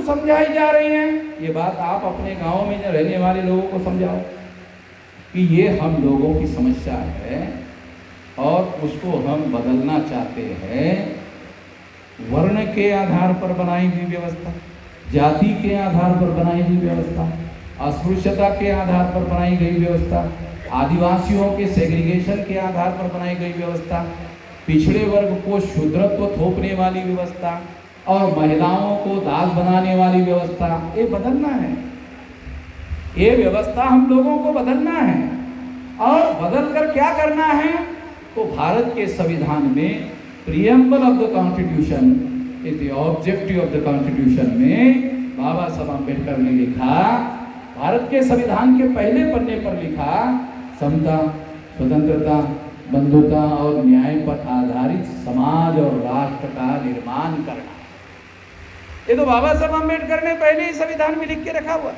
समझाई जा रही हैं। ये बात आप अपने गांव में रहने वाले लोगों को समझाओ कि ये हम लोगों की समस्या है और उसको हम बदलना चाहते हैं। वर्ण के आधार पर बनाई हुई व्यवस्था, जाति के आधार पर बनाई हुई व्यवस्था, अस्पृश्यता के आधार पर बनाई गई व्यवस्था, आदिवासियों के सेग्रीगेशन के आधार पर बनाई गई व्यवस्था, पिछड़े वर्ग को शूद्रत्व थोपने वाली व्यवस्था और महिलाओं को दास बनाने वाली व्यवस्था, ये बदलना है। ये व्यवस्था हम लोगों को बदलना है। और बदल कर क्या करना है? तो भारत के संविधान में preamble of the constitution is the objective of the constitution में बाबा साहब अम्बेडकर ने लिखा, भारत के संविधान के पहले पन्ने पर लिखा, समता, स्वतंत्रता, बंधुता और न्याय पर आधारित समाज और राष्ट्र का निर्माण करना। ये तो बाबा साहब अम्बेडकर ने पहले ही संविधान में लिख के रखा हुआ।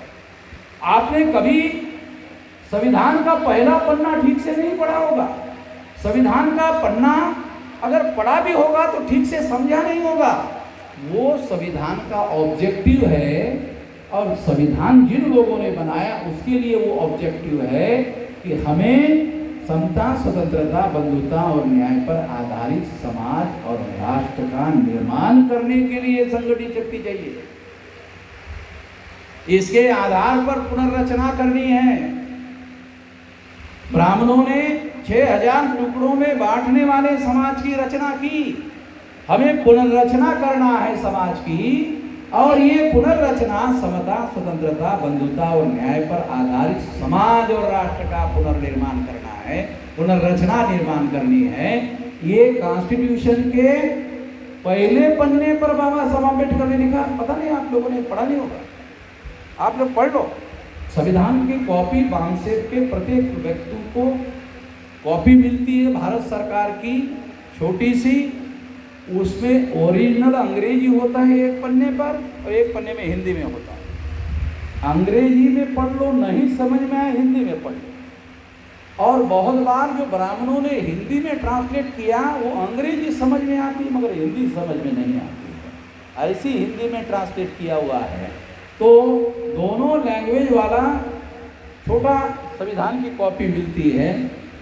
आपने कभी संविधान का पहला पन्ना ठीक से नहीं पढ़ा होगा। संविधान का पन्ना अगर पढ़ा भी होगा तो ठीक से समझा नहीं होगा। वो संविधान का ऑब्जेक्टिव है और संविधान जिन लोगों ने बनाया उसके लिए वो ऑब्जेक्टिव है कि हमें समता, स्वतंत्रता, बंधुता और न्याय पर आधारित समाज और राष्ट्र का निर्माण करने के लिए संगठित शक्ति चाहिए। इसके आधार पर पुनर्रचना करनी है। ब्राह्मणों ने 6000 टुकड़ों में बांटने वाले समाज की रचना की। हमें पुनर्रचना करना है समाज की, और ये पुनर्रचना समता, स्वतंत्रता, बंधुता और न्याय पर आधारित समाज और राष्ट्र का पुनर्निर्माण करना है, पुनर्रचना निर्माण करनी है। ये कॉन्स्टिट्यूशन के पहले पन्ने पर बाबा साहब अम्बेडकर ने लिखा। पता नहीं आप लोगों ने पढ़ा नहीं होगा, आप लोग पढ़ लो। संविधान की कॉपी बांग्सेप के प्रत्येक व्यक्ति को कॉपी मिलती है भारत सरकार की, छोटी सी। उसमें ओरिजिनल अंग्रेजी होता है एक पन्ने पर और एक पन्ने में हिंदी में होता है। अंग्रेजी में पढ़ लो, नहीं समझ में आए हिंदी में पढ़ लो। और बहुत बार जो ब्राह्मणों ने हिंदी में ट्रांसलेट किया वो अंग्रेजी समझ में आती मगर हिंदी समझ में नहीं आती। ऐसी हिंदी में ट्रांसलेट किया हुआ है। तो दोनों लैंग्वेज वाला छोटा संविधान की कॉपी मिलती है।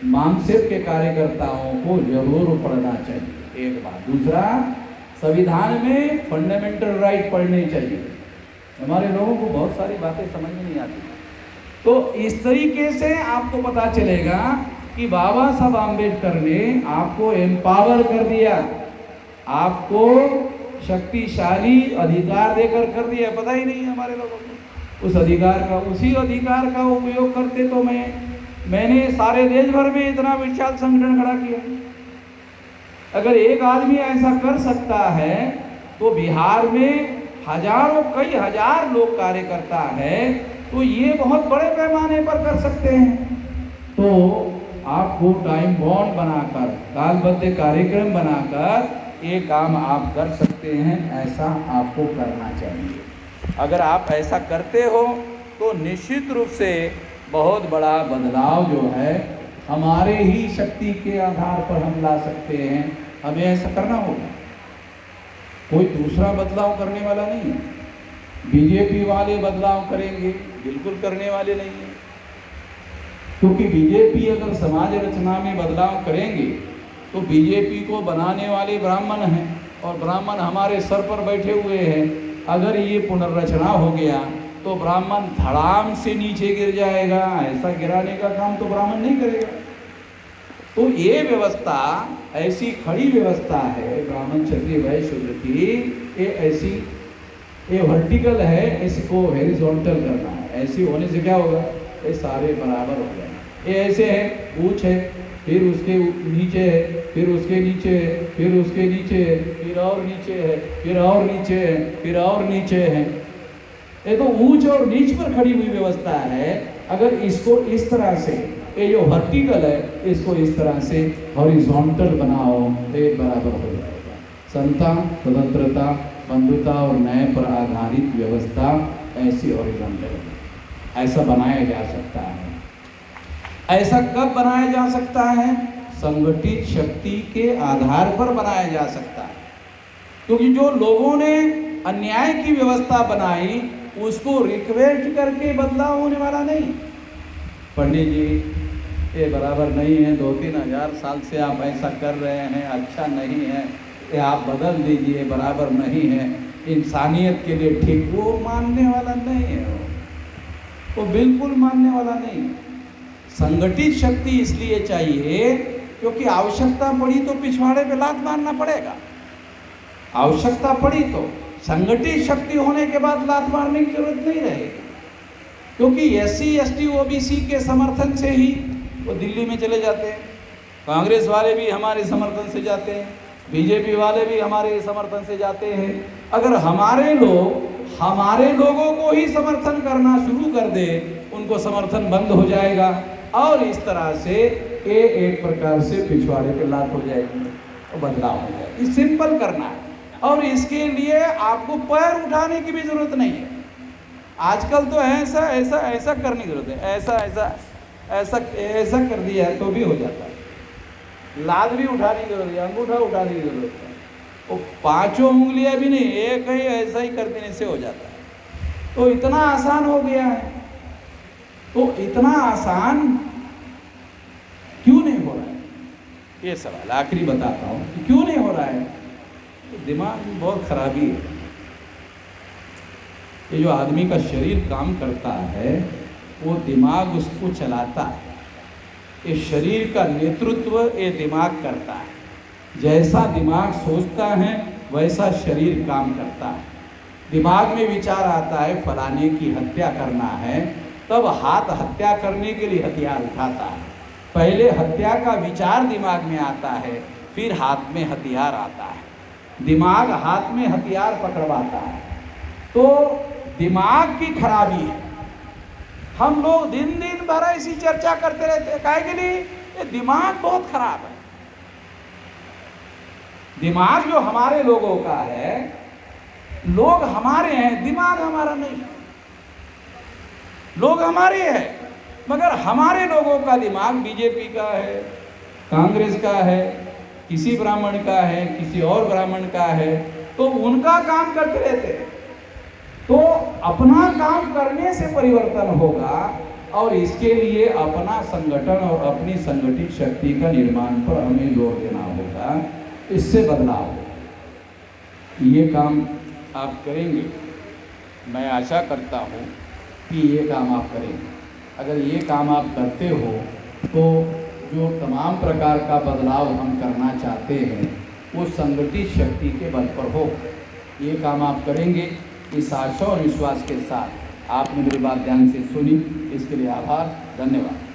मानसेप के कार्यकर्ताओं को जरूर पढ़ना चाहिए, एक बात। दूसरा, संविधान में फंडामेंटल राइट पढ़ने चाहिए। हमारे लोगों को बहुत सारी बातें समझ में नहीं आती। तो इस तरीके से आपको पता चलेगा कि बाबा साहब आम्बेडकर ने आपको एम्पावर कर दिया, आपको शक्तिशाली अधिकार देकर कर दिया। पता ही नहीं है हमारे लोगों को उस अधिकार का। उसी अधिकार का उपयोग करते तो मैंने सारे देश भर में इतना विशाल संगठन खड़ा किया। अगर एक आदमी ऐसा कर सकता है तो बिहार में हजारों, कई हजार लोग कार्यकर्ता है, तो ये बहुत बड़े पैमाने पर कर सकते हैं। तो आपको टाइम बॉन्ड बनाकर, कालबद्ध कार्यक्रम बनाकर ये काम आप कर सकते हैं। ऐसा आपको करना चाहिए। अगर आप ऐसा करते हो तो निश्चित रूप से बहुत बड़ा बदलाव जो है हमारे ही शक्ति के आधार पर हम ला सकते हैं। हमें ऐसा करना होगा, कोई दूसरा बदलाव करने वाला नहीं है। बीजेपी वाले बदलाव करेंगे, बिल्कुल करने वाले नहीं है। क्योंकि बीजेपी अगर समाज रचना में बदलाव करेंगे तो बीजेपी को बनाने वाले ब्राह्मण हैं और ब्राह्मण हमारे सर पर बैठे हुए हैं। अगर ये पुनर्रचना हो गया तो ब्राह्मण धड़ाम से नीचे गिर जाएगा। ऐसा गिराने का काम तो ब्राह्मण नहीं करेगा। तो ये व्यवस्था ऐसी खड़ी व्यवस्था है ब्राह्मण, क्षत्रिय, वैश्य, शूद्र की। ये ऐसी, ये वर्टिकल है, इसको हॉरिजॉन्टल करना है। ऐसी होने से क्या होगा, ये सारे बराबर हो जाएंगे। ये ऐसे है, पूछ है, फिर उसके नीचे है, फिर उसके नीचे है, फिर उसके नीचे है, फिर और नीचे है, फिर और नीचे है, फिर और नीचे है। ये तो ऊंच और नीच पर खड़ी हुई व्यवस्था है। अगर इसको इस तरह से, ये जो वर्टिकल है, इसको इस तरह से हॉरिजॉन्टल बनाओ तो ये बराबर हो जाएगा। समता, स्वतंत्रता, बंधुता और न्याय पर आधारित व्यवस्था ऐसी हॉरिजॉन्टल, ऐसा बनाया जा सकता है। ऐसा कब बनाया जा सकता है? संगठित शक्ति के आधार पर बनाया जा सकता है। क्योंकि जो लोगों ने अन्याय की व्यवस्था बनाई, उसको रिक्वेस्ट करके बदलाव होने वाला नहीं। पंडित जी ये बराबर नहीं है, 2-3 हज़ार साल से आप ऐसा कर रहे हैं, अच्छा नहीं है, ये आप बदल दीजिए, बराबर नहीं है, इंसानियत के लिए ठीक, वो मानने वाला नहीं है, वो बिल्कुल मानने वाला नहीं। संगठित शक्ति इसलिए चाहिए क्योंकि आवश्यकता पड़ी तो पिछवाड़े पे लात मारना पड़ेगा, आवश्यकता पड़ी तो। संगठित शक्ति होने के बाद लात मारने की जरूरत नहीं रहेगी, क्योंकि SC ST OBC के समर्थन से ही वो दिल्ली में चले जाते हैं, कांग्रेस वाले भी हमारे समर्थन से जाते हैं, बीजेपी वाले भी हमारे समर्थन से जाते हैं। अगर हमारे लोगों को ही समर्थन करना शुरू कर दे, उनको समर्थन बंद हो जाएगा और इस तरह से ये एक प्रकार से पिछवाड़े पे लात हो जाएगी और बदलाव हो जाएगा। ये सिंपल करना है और इसके लिए आपको पैर उठाने की भी जरूरत नहीं है। आजकल तो ऐसा ऐसा ऐसा करने की जरूरत है, ऐसा ऐसा ऐसा ऐसा कर दिया है तो भी हो जाता है। लात भी उठाने की जरूरत है, अंगूठा उठाने की जरूरत है, वो 5 उंगलियां भी नहीं, एक ही ऐसा ही कर देने से हो जाता है। तो इतना आसान हो गया है, तो इतना आसान क्यों नहीं हो रहा है, ये सवाल आखिरी बताता हूँ कि क्यों नहीं हो रहा है। तो दिमाग में बहुत खराबी है। ये जो आदमी का शरीर काम करता है वो दिमाग उसको चलाता है, ये शरीर का नेतृत्व ये दिमाग करता है। जैसा दिमाग सोचता है वैसा शरीर काम करता है। दिमाग में विचार आता है फलाने की हत्या करना है, तब हाथ हत्या करने के लिए हथियार उठाता है। पहले हत्या का विचार दिमाग में आता है, फिर हाथ में हथियार आता है। दिमाग हाथ में हथियार पकड़वाता है। तो दिमाग की खराबी है। हम लोग दिन दिन भर ऐसी चर्चा करते रहते हैं, काहे के लिए? ये दिमाग बहुत खराब है। दिमाग जो हमारे लोगों का है, लोग हमारे हैं, दिमाग हमारा नहीं है। लोग हमारे हैं मगर हमारे लोगों का दिमाग बीजेपी का है, कांग्रेस का है, किसी ब्राह्मण का है, किसी और ब्राह्मण का है, तो उनका काम करते रहते हैं। तो अपना काम करने से परिवर्तन होगा और इसके लिए अपना संगठन और अपनी संगठित शक्ति का निर्माण पर हमें जोर देना होगा, इससे बदलाव होगा। ये काम आप करेंगे, मैं आशा करता हूँ कि ये काम आप करेंगे। अगर ये काम आप करते हो तो जो तमाम प्रकार का बदलाव हम करना चाहते हैं वो संगठित शक्ति के बल पर हो। ये काम आप करेंगे, इस आशा और विश्वास के साथ आपने मेरी बात ध्यान से सुनी, इसके लिए आभार, धन्यवाद।